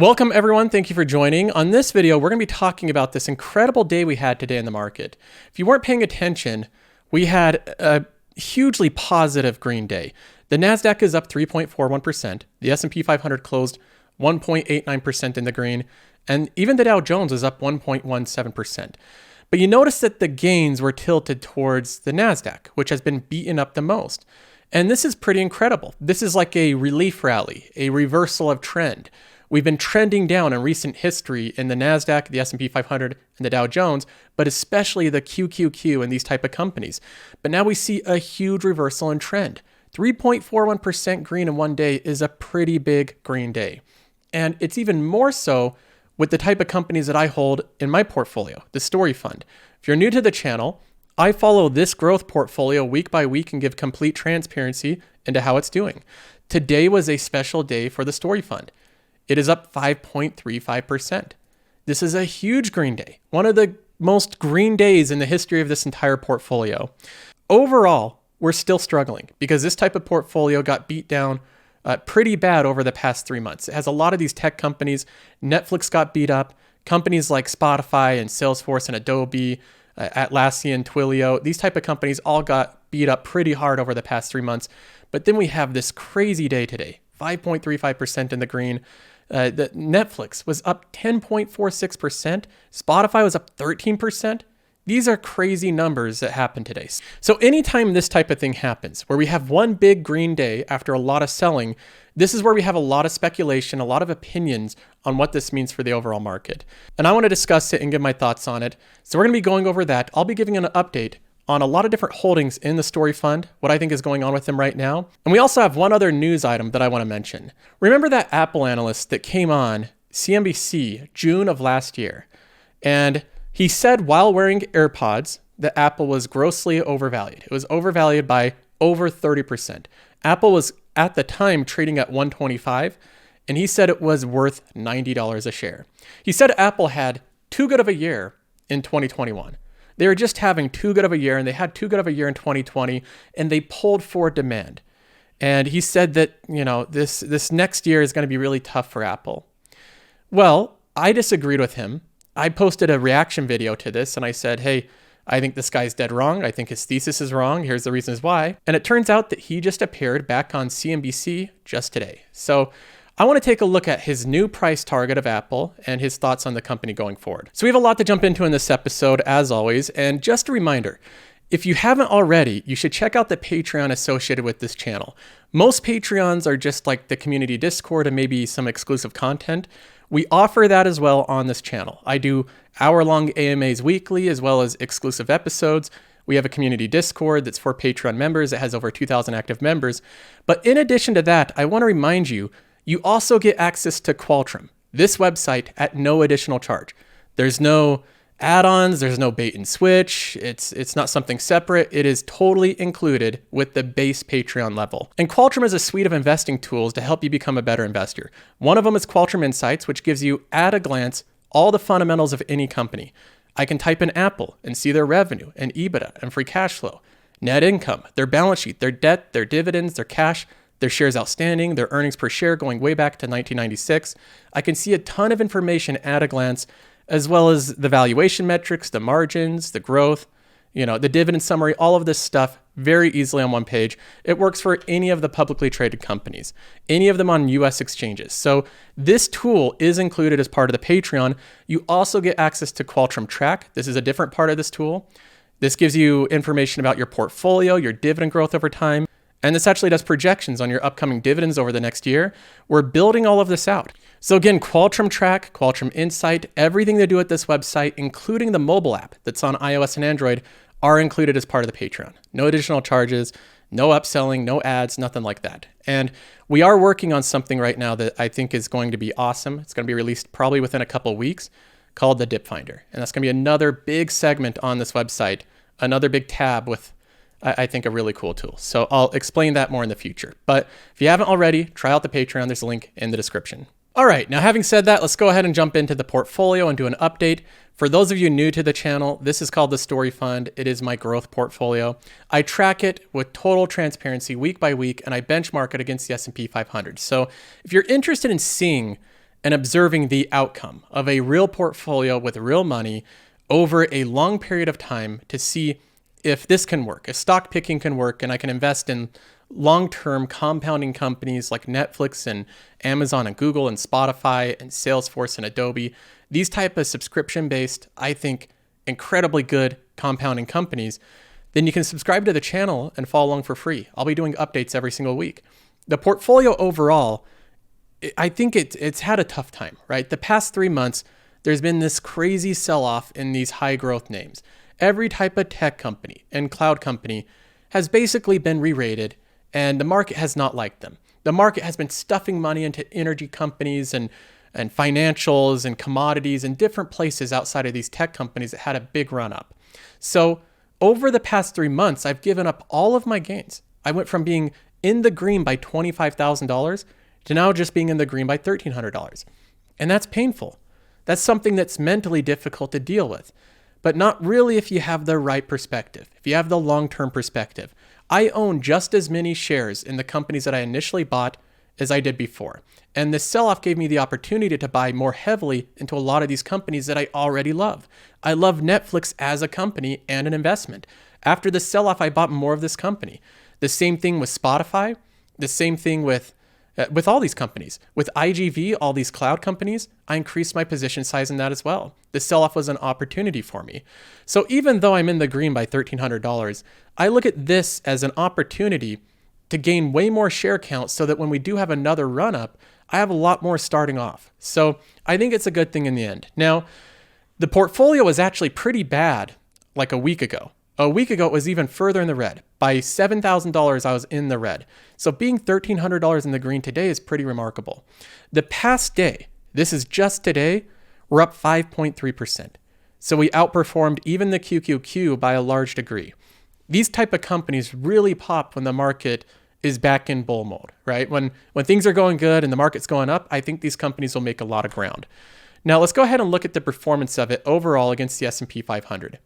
Welcome everyone, thank you for joining. On this video, we're gonna be talking about this incredible day we had today in the market. If you weren't paying attention, we had a hugely positive green day. The NASDAQ is up 3.41%. The S&P 500 closed 1.89% in the green, and even the Dow Jones is up 1.17%. But you notice that the gains were tilted towards the NASDAQ, which has been beaten up the most. And this is pretty incredible. This is like a relief rally, a reversal of trend. We've been trending down in recent history in the NASDAQ, the S&P 500, and the Dow Jones, but especially the QQQ and these type of companies. But now we see a huge reversal in trend. 3.41% green in one day is a pretty big green day. And it's even more so with the type of companies that I hold in my portfolio, the Story Fund. If you're new to the channel, I follow this growth portfolio week by week and give complete transparency into how it's doing. Today was a special day for the Story Fund. It is up 5.35%. This is a huge green day, one of the most green days in the history of this entire portfolio. Overall, we're still struggling because this type of portfolio got beat down pretty bad over the past 3 months. It has a lot of these tech companies. Netflix got beat up. Companies like Spotify and Salesforce and Adobe, Atlassian, Twilio, these type of companies all got beat up pretty hard over the past 3 months. But then we have this crazy day today, 5.35% in the green. The Netflix was up 10.46%. Spotify was up 13%. These are crazy numbers that happened today. So anytime this type of thing happens, where we have one big green day after a lot of selling, this is where we have a lot of speculation, a lot of opinions on what this means for the overall market. And I want to discuss it and give my thoughts on it. So we're going to be going over that. I'll be giving an update on a lot of different holdings in the Story Fund, what I think is going on with them right now. And we also have one other news item that I want to mention. Remember that Apple analyst that came on CNBC June of last year? And he said while wearing AirPods that Apple was grossly overvalued. It was overvalued by over 30%. Apple was at the time trading at $125, and he said it was worth $90 a share. He said Apple had too good of a year in 2021. They were just having too good of a year, and they had too good of a year in 2020, and they pulled forward demand. And he said that, this next year is going to be really tough for Apple. Well, I disagreed with him. I posted a reaction video to this, and I said, hey, I think this guy's dead wrong. I think his thesis is wrong. Here's the reasons why. And it turns out that he just appeared back on CNBC just today. So I want to take a look at his new price target of Apple and his thoughts on the company going forward. So we have a lot to jump into in this episode, as always. And just a reminder, if you haven't already, you should check out the Patreon associated with this channel. Most Patreons are just like the community Discord and maybe some exclusive content. We offer that as well on this channel. I do hour-long AMAs weekly, as well as exclusive episodes. We have a community Discord that's for Patreon members. It has over 2,000 active members. But in addition to that, I want to remind you, you also get access to Qualtrim, this website, at no additional charge. There's no add-ons, there's no bait and switch. It's not something separate. It is totally included with the base Patreon level. And Qualtrim is a suite of investing tools to help you become a better investor. One of them is Qualtrim Insights, which gives you at a glance all the fundamentals of any company. I can type in Apple and see their revenue and EBITDA and free cash flow, net income, their balance sheet, their debt, their dividends, their cash, their shares outstanding, their earnings per share going way back to 1996. I can see a ton of information at a glance, as well as the valuation metrics, the margins, the growth, the dividend summary, all of this stuff very easily on one page. It works for any of the publicly traded companies, any of them on US exchanges. So this tool is included as part of the Patreon. You also get access to Qualtrim Track. This is a different part of this tool. This gives you information about your portfolio, your dividend growth over time. And this actually does projections on your upcoming dividends over the next year. We're building all of this out. So again, Qualtrim Track, Qualtrim Insight, everything they do at this website, including the mobile app that's on iOS and Android, are included as part of the Patreon. No additional charges, no upselling, no ads, nothing like that. And we are working on something right now that I think is going to be awesome. It's going to be released probably within a couple of weeks, called the Dip Finder. And that's going to be another big segment on this website, another big tab with, I think, a really cool tool. So I'll explain that more in the future. But if you haven't already, try out the Patreon. There's a link in the description. All right, now having said that, let's go ahead and jump into the portfolio and do an update. For those of you new to the channel, this is called the Story Fund. It is my growth portfolio. I track it with total transparency week by week, and I benchmark it against the S&P 500. So if you're interested in seeing and observing the outcome of a real portfolio with real money over a long period of time to see if this can work, if stock picking can work, and I can invest in long-term compounding companies like Netflix and Amazon and Google and Spotify and Salesforce and Adobe. These type of subscription-based, I think, incredibly good compounding companies, then you can subscribe to the channel and follow along for free. I'll be doing updates every single week. The portfolio overall, I think it's had a tough time, right? The past 3 months, there's been this crazy sell-off in these high growth names. Every type of tech company and cloud company has basically been re-rated, and the market has not liked them. The market has been stuffing money into energy companies and financials and commodities and different places outside of these tech companies that had a big run up. So over the past 3 months, I've given up all of my gains. I went from being in the green by $25,000 to now just being in the green by $1,300. And that's painful. That's something that's mentally difficult to deal with, but not really if you have the right perspective, if you have the long-term perspective. I own just as many shares in the companies that I initially bought as I did before. And this sell-off gave me the opportunity to buy more heavily into a lot of these companies that I already love. I love Netflix as a company and an investment. After the sell-off, I bought more of this company. The same thing with Spotify, the same thing with all these companies. With IGV, all these cloud companies, I increased my position size in that as well. The sell-off was an opportunity for me. So even though I'm in the green by $1,300, I look at this as an opportunity to gain way more share count so that when we do have another run up, I have a lot more starting off. So I think it's a good thing in the end. Now, the portfolio was actually pretty bad like a week ago. A week ago, it was even further in the red. By $7,000, I was in the red. So being $1,300 in the green today is pretty remarkable. The past day, this is just today, we're up 5.3%. So we outperformed even the QQQ by a large degree. These type of companies really pop when the market is back in bull mode, right? When things are going good and the market's going up, I think these companies will make a lot of ground. Now let's go ahead and look at the performance of it overall against the S&P 500.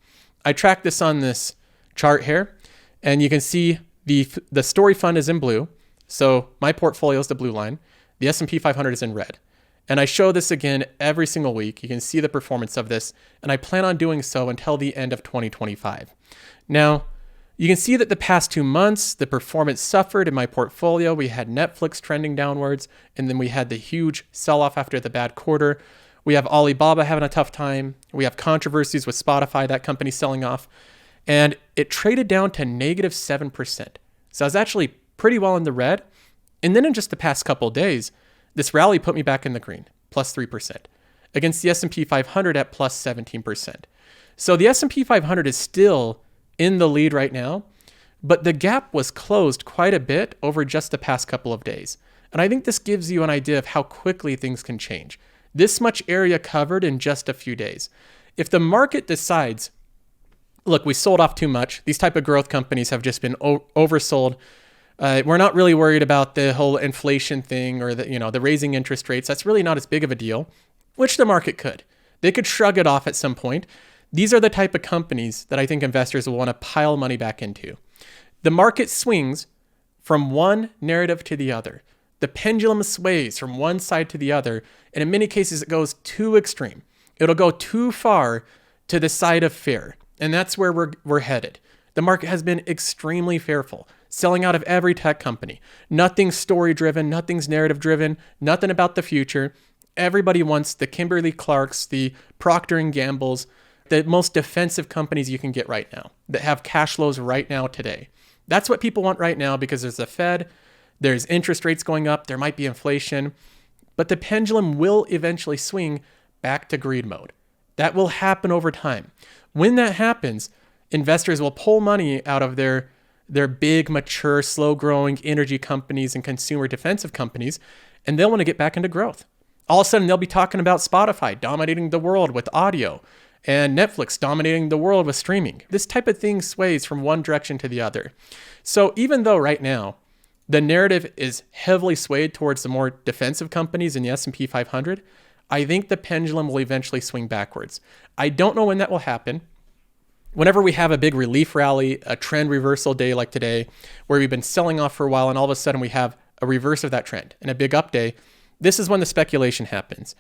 I tracked this on this chart here, and you can see the story fund is in blue. So my portfolio is the blue line. The S&P 500 is in red. And I show this again every single week. You can see the performance of this, and I plan on doing so until the end of 2025. Now, you can see that the past 2 months, the performance suffered in my portfolio. We had Netflix trending downwards, and then we had the huge sell-off after the bad quarter. We have Alibaba having a tough time. We have controversies with Spotify, that company selling off. And it traded down to -7%. So I was actually pretty well in the red. And then in just the past couple of days, this rally put me back in the green, +3%, against the S&P 500 at +17%. So the S&P 500 is still in the lead right now, but the gap was closed quite a bit over just the past couple of days. And I think this gives you an idea of how quickly things can change. This much area covered in just a few days. If the market decides, look, we sold off too much, these type of growth companies have just been oversold. We're not really worried about the whole inflation thing or the raising interest rates. That's really not as big of a deal, which the market could. They could shrug it off at some point. These are the type of companies that I think investors will want to pile money back into. The market swings from one narrative to the other. The pendulum sways from one side to the other, and in many cases it goes too extreme. It'll go too far to the side of fear, and that's where we're headed. The market has been extremely fearful, selling out of every tech company. Nothing's story-driven, nothing's narrative-driven, nothing about the future. Everybody wants the Kimberly-Clarks, the Procter & Gamble's, the most defensive companies you can get right now that have cash flows right now today. That's what people want right now because there's the Fed, there's interest rates going up, there might be inflation, but the pendulum will eventually swing back to greed mode. That will happen over time. When that happens, investors will pull money out of their big, mature, slow-growing energy companies and consumer defensive companies, and they'll want to get back into growth. All of a sudden, they'll be talking about Spotify dominating the world with audio and Netflix dominating the world with streaming. This type of thing sways from one direction to the other. So even though right now the narrative is heavily swayed towards the more defensive companies in the S&P 500, I think the pendulum will eventually swing backwards. I don't know when that will happen. Whenever we have a big relief rally, a trend reversal day like today, where we've been selling off for a while and all of a sudden we have a reverse of that trend and a big up day, This is when the speculation happens.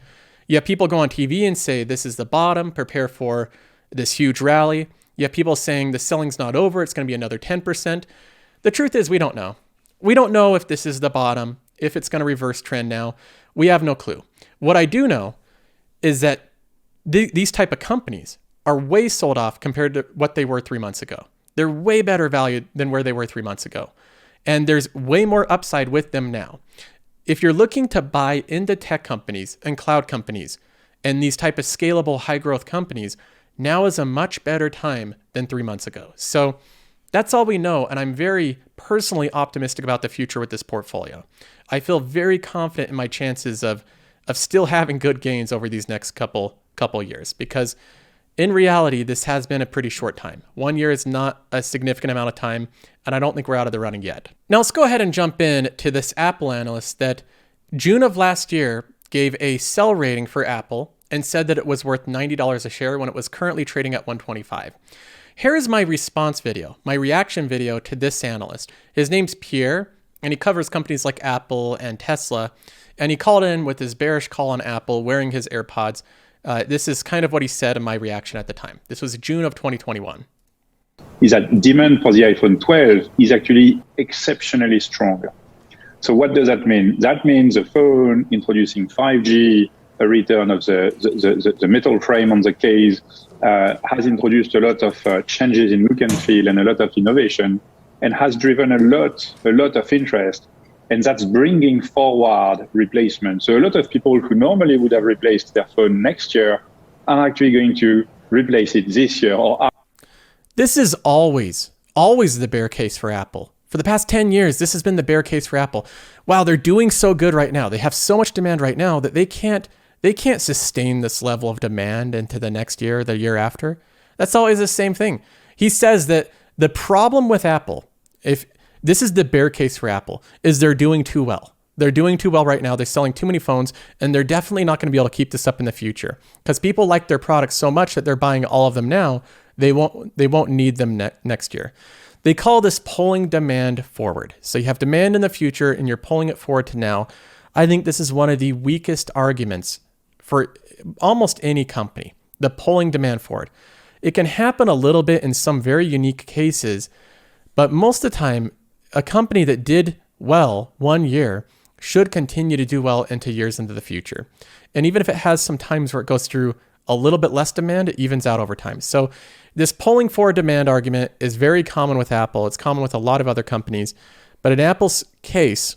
You have people go on TV and say, this is the bottom, prepare for this huge rally. You have people saying the selling's not over, it's going to be another 10%. The truth is we don't know. We don't know if this is the bottom, if it's going to reverse trend now. We have no clue. What I do know is that these type of companies are way sold off compared to what they were 3 months ago. They're way better valued than where they were 3 months ago. And there's way more upside with them now. If you're looking to buy into tech companies and cloud companies and these type of scalable high growth companies, now is a much better time than 3 months ago. So that's all we know. And I'm very personally optimistic about the future with this portfolio. I feel very confident in my chances of still having good gains over these next couple years, because in reality, this has been a pretty short time. 1 year is not a significant amount of time, and I don't think we're out of the running yet. Now let's go ahead and jump in to this Apple analyst that June of last year gave a sell rating for Apple and said that it was worth $90 a share when it was currently trading at $125. Here is my response video, my reaction video to this analyst. His name's Pierre, and he covers companies like Apple and Tesla, and he called in with his bearish call on Apple wearing his AirPods. This is kind of what he said in my reaction at the time. This was June of 2021. Is that demand for the iPhone 12 is actually exceptionally strong. So what does that mean? That means the phone introducing 5G, a return of the metal frame on the case, has introduced a lot of changes in look and feel and a lot of innovation, and has driven a lot of interest. And that's bringing forward replacement. So a lot of people who normally would have replaced their phone next year are actually going to replace it this year. This is always the bear case for Apple. For the past 10 years, this has been the bear case for Apple. Wow, they're doing so good right now. They have so much demand right now that they can't sustain this level of demand into the next year, the year after. That's always the same thing. He says that the problem with Apple, if this is the bear case for Apple, is they're doing too well. They're doing too well right now. They're selling too many phones, and they're definitely not going to be able to keep this up in the future because people like their products so much that they're buying all of them now. They won't need them next year. They call this pulling demand forward. So you have demand in the future, and you're pulling it forward to now. I think this is one of the weakest arguments for almost any company, the pulling demand forward. It can happen a little bit in some very unique cases, but most of the time, a company that did well 1 year should continue to do well into years into the future. And even if it has some times where it goes through a little bit less demand, it evens out over time. So this pulling forward demand argument is very common with Apple. It's common with a lot of other companies. But in Apple's case,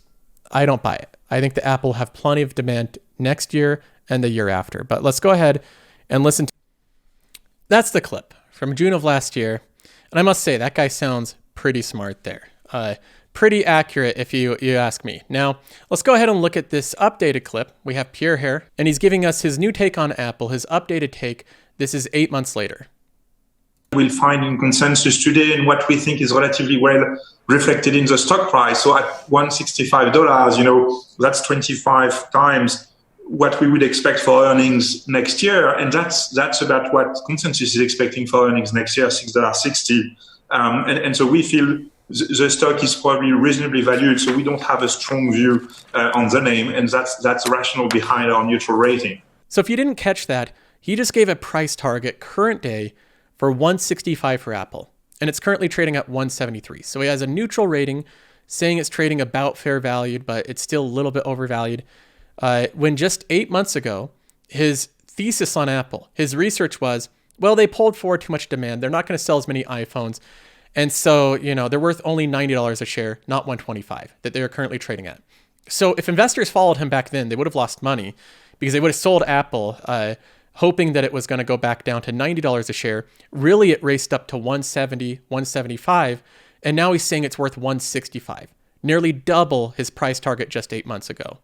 I don't buy it. I think that Apple will have plenty of demand next year and the year after. But let's go ahead and listen to. That's the clip from June of last year. And I must say, that guy sounds pretty smart there. Pretty accurate if you ask me. Now, let's go ahead and look at this updated clip. We have Pierre here, and he's giving us his new take on Apple, his updated take. This is 8 months later. We'll find in consensus today and what we think is relatively well reflected in the stock price. So at $165, that's 25 times what we would expect for earnings next year. And that's about what consensus is expecting for earnings next year, $6.60. And so we feel the stock is probably reasonably valued, so we don't have a strong view on the name, and that's the rationale behind our neutral rating. So if you didn't catch that, he just gave a price target current day for $165 for Apple, and it's currently trading at $173. So he has a neutral rating, saying it's trading about fair valued, but it's still a little bit overvalued. When just 8 months ago, his thesis on Apple, his research was, well, they pulled forward too much demand. They're not going to sell as many iPhones. And so, they're worth only $90 a share, not $125 that they're currently trading at. So if investors followed him back then, they would have lost money because they would have sold Apple hoping that it was going to go back down to $90 a share. Really, it raced up to $170, $175, and now he's saying it's worth $165, nearly double his price target just 8 months ago.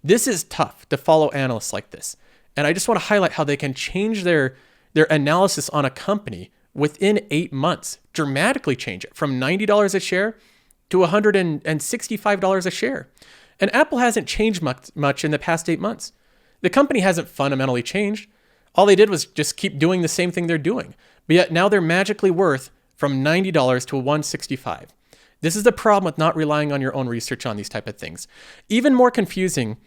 This is tough to follow analysts like this. And I just want to highlight how they can change their analysis on a company within 8 months, dramatically change it from $90 a share to $165 a share. And Apple hasn't changed much in the past 8 months. The company hasn't fundamentally changed. All they did was just keep doing the same thing they're doing. But yet now they're magically worth from $90 to $165. This is the problem with not relying on your own research on these type of things. Even more confusing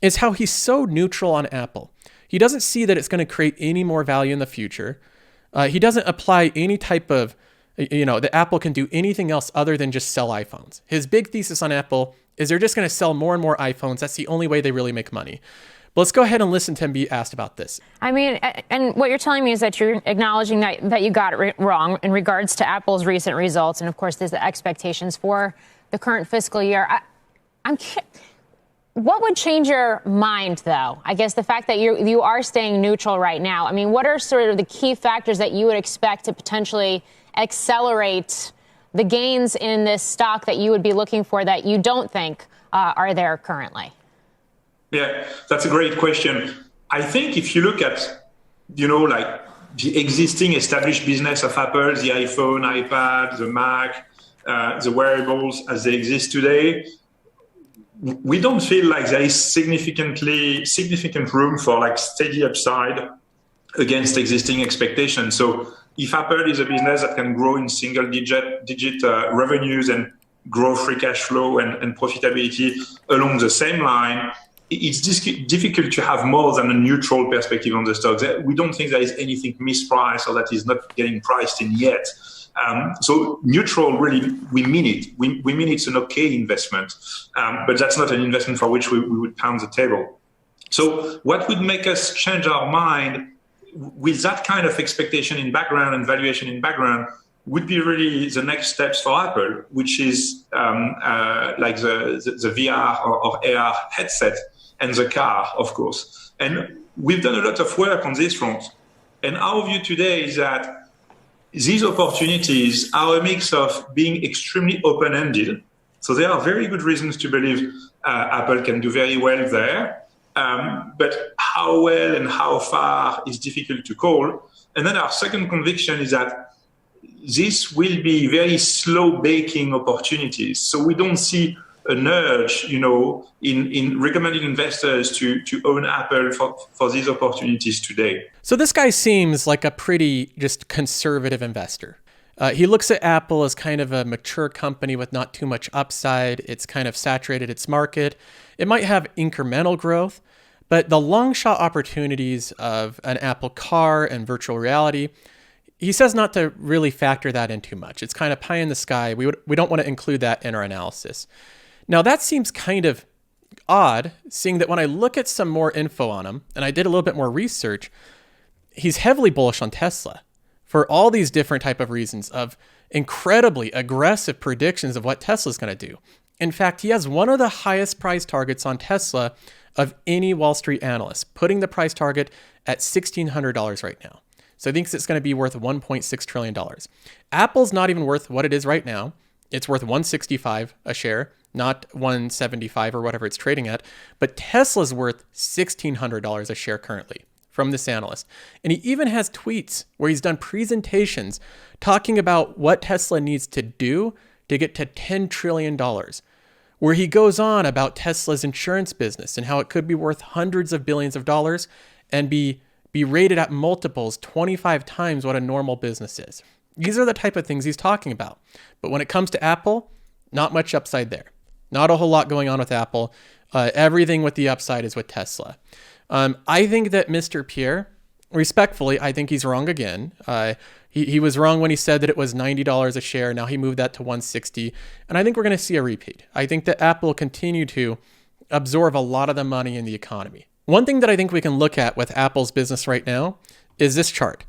is how he's so neutral on Apple. He doesn't see that it's going to create any more value in the future. He doesn't apply any type of, that Apple can do anything else other than just sell iPhones. His big thesis on Apple is they're just going to sell more and more iPhones. That's the only way they really make money. But let's go ahead and listen to him be asked about this. I mean, and what you're telling me is that you're acknowledging that you got it wrong in regards to Apple's recent results. And of course, there's the expectations for the current fiscal year. What would change your mind, though? I guess the fact that you are staying neutral right now. I mean, what are sort of the key factors that you would expect to potentially accelerate the gains in this stock that you would be looking for that you don't think are there currently? Yeah, that's a great question. I think if you look at, like the existing established business of Apple, the iPhone, iPad, the Mac, the wearables as they exist today, we don't feel like there is significant room for like steady upside against existing expectations. So if Apple is a business that can grow in single digit revenues and grow free cash flow and profitability along the same line, it's difficult to have more than a neutral perspective on the stock. We don't think there is anything mispriced or that is not getting priced in yet. So neutral, really, we mean it. We mean it's an okay investment, but that's not an investment for which we would pound the table. So what would make us change our mind with that kind of expectation in background and valuation in background would be really the next steps for Apple, which is like the VR or AR headset and the car, of course. And we've done a lot of work on this front. And our view today is that these opportunities are a mix of being extremely open-ended. So there are very good reasons to believe Apple can do very well there. But how well and how far is difficult to call. And then our second conviction is that this will be very slow baking opportunities. So we don't see an urge, in recommending investors to own Apple for these opportunities today. So this guy seems like a pretty just conservative investor. He looks at Apple as kind of a mature company with not too much upside. It's kind of saturated its market. It might have incremental growth, but the long shot opportunities of an Apple car and virtual reality, he says not to really factor that in too much. It's kind of pie in the sky. We don't want to include that in our analysis. Now that seems kind of odd, seeing that when I look at some more info on him, and I did a little bit more research, he's heavily bullish on Tesla for all these different type of reasons of incredibly aggressive predictions of what Tesla's going to do. In fact, he has one of the highest price targets on Tesla of any Wall Street analyst, putting the price target at $1,600 right now. So he thinks it's going to be worth $1.6 trillion. Apple's not even worth what it is right now. It's worth $165 a share, not $175 or whatever it's trading at. But Tesla's worth $1,600 a share currently from this analyst. And he even has tweets where he's done presentations talking about what Tesla needs to do to get to $10 trillion, where he goes on about Tesla's insurance business and how it could be worth hundreds of billions of dollars and be rated at multiples 25 times what a normal business is. These are the type of things he's talking about. But when it comes to Apple, not much upside there. Not a whole lot going on with Apple. Everything with the upside is with Tesla. I think that Mr. Pierre, respectfully, I think he's wrong again. He was wrong when he said that it was $90 a share. Now he moved that to $160. And I think we're going to see a repeat. I think that Apple will continue to absorb a lot of the money in the economy. One thing that I think we can look at with Apple's business right now is this chart.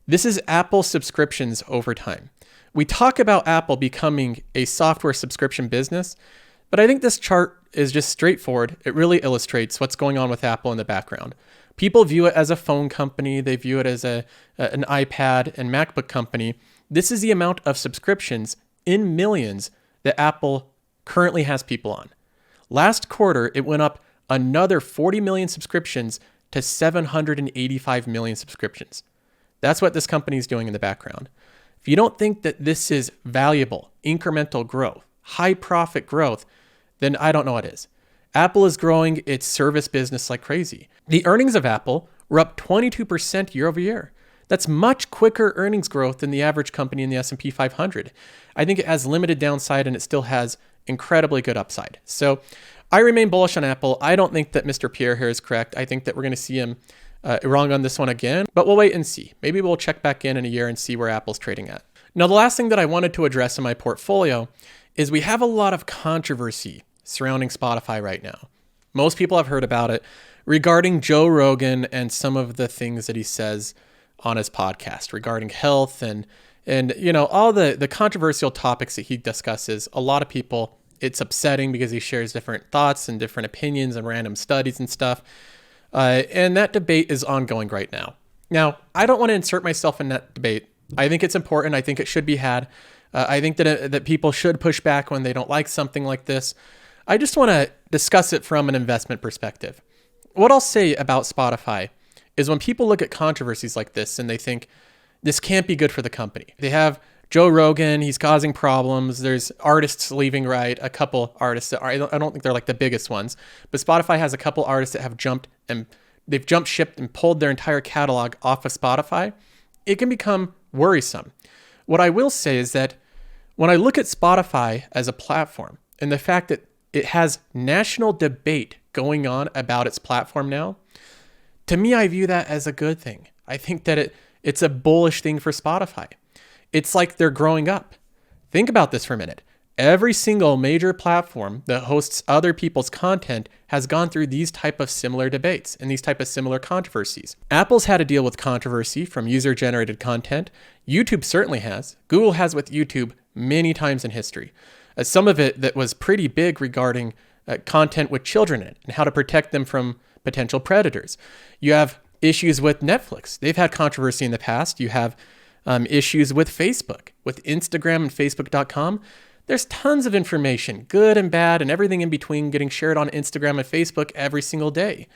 This is Apple subscriptions over time. We talk about Apple becoming a software subscription business, but I think this chart is just straightforward. It really illustrates what's going on with Apple in the background. People view it as a phone company. They view it as an iPad and MacBook company. This is the amount of subscriptions in millions that Apple currently has people on. Last quarter, it went up another 40 million subscriptions to 785 million subscriptions. That's what this company is doing in the background. If you don't think that this is valuable, incremental growth, high profit growth, then I don't know what is. Apple is growing its service business like crazy. The earnings of Apple were up 22% year over year. That's much quicker earnings growth than the average company in the S&P 500. I think it has limited downside and it still has incredibly good upside. So I remain bullish on Apple. I don't think that Mr. Pierre here is correct. I think that we're going to see him wrong on this one again, but we'll wait and see. Maybe we'll check back in a year and see where Apple's trading at. Now, the last thing that I wanted to address in my portfolio is we have a lot of controversy surrounding Spotify right now. Most people have heard about it regarding Joe Rogan and some of the things that he says on his podcast regarding health and all the controversial topics that he discusses. A lot of people, it's upsetting because he shares different thoughts and different opinions and random studies and stuff. And that debate is ongoing right now. Now, I don't want to insert myself in that debate. I think it's important. I think it should be had. I think that people should push back when they don't like something like this. I just want to discuss it from an investment perspective. What I'll say about Spotify is when people look at controversies like this and they think this can't be good for the company. They have Joe Rogan, he's causing problems. There's artists leaving, right? A couple artists that are, I don't think they're like the biggest ones, but Spotify has a couple artists that have jumped ship and pulled their entire catalog off of Spotify. It can become worrisome. What I will say is that when I look at Spotify as a platform and the fact that it has national debate going on about its platform now, to me, I view that as a good thing. I think that it's a bullish thing for Spotify. It's like they're growing up. Think about this for a minute. Every single major platform that hosts other people's content has gone through these type of similar debates and these type of similar controversies. Apple's had to deal with controversy from user-generated content. YouTube certainly has. Google has with YouTube many times in history. Some of it that was pretty big regarding content with children in it and how to protect them from potential predators. You have issues with Netflix. They've had controversy in the past. You have issues with Facebook, with Instagram and Facebook.com. There's tons of information, good and bad, and everything in between getting shared on Instagram and Facebook every single day.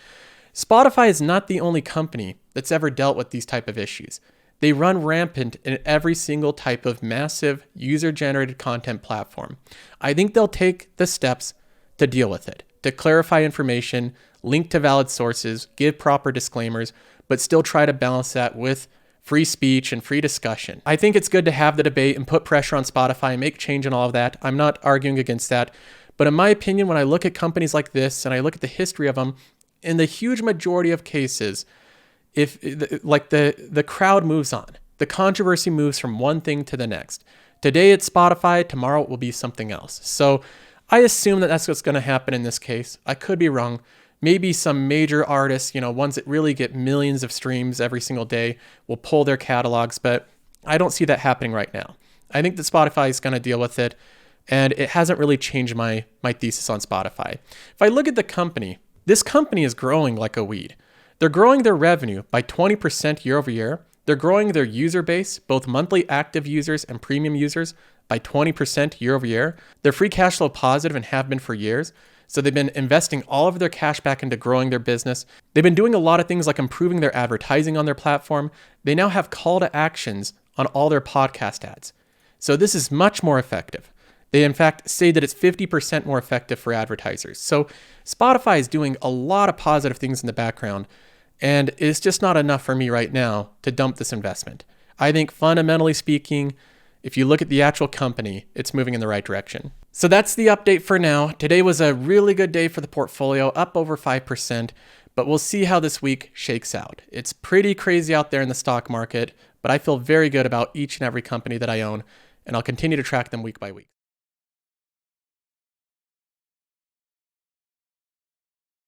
Spotify is not the only company that's ever dealt with these type of issues. They run rampant in every single type of massive user-generated content platform. I think they'll take the steps to deal with it, to clarify information, link to valid sources, give proper disclaimers, but still try to balance that with free speech and free discussion. I think it's good to have the debate and put pressure on Spotify and make change and all of that. I'm not arguing against that. But in my opinion, when I look at companies like this and I look at the history of them, in the huge majority of cases, if like the crowd moves on, the controversy moves from one thing to the next. Today it's Spotify, tomorrow it will be something else. So I assume that that's what's going to happen in this case. I could be wrong. Maybe some major artists, ones that really get millions of streams every single day will pull their catalogs, but I don't see that happening right now. I think that Spotify is going to deal with it, and it hasn't really changed my thesis on Spotify. If I look at the company, this company is growing like a weed. They're growing their revenue by 20% year over year. They're growing their user base, both monthly active users and premium users, by 20% year over year. They're free cash flow positive and have been for years. So they've been investing all of their cash back into growing their business. They've been doing a lot of things like improving their advertising on their platform. They now have call to actions on all their podcast ads. So this is much more effective. They in fact say that it's 50% more effective for advertisers. So Spotify is doing a lot of positive things in the background, and it's just not enough for me right now to dump this investment. I think fundamentally speaking, if you look at the actual company, it's moving in the right direction. So that's the update for now. Today was a really good day for the portfolio, up over 5%, but we'll see how this week shakes out. It's pretty crazy out there in the stock market, but I feel very good about each and every company that I own, and I'll continue to track them week by week.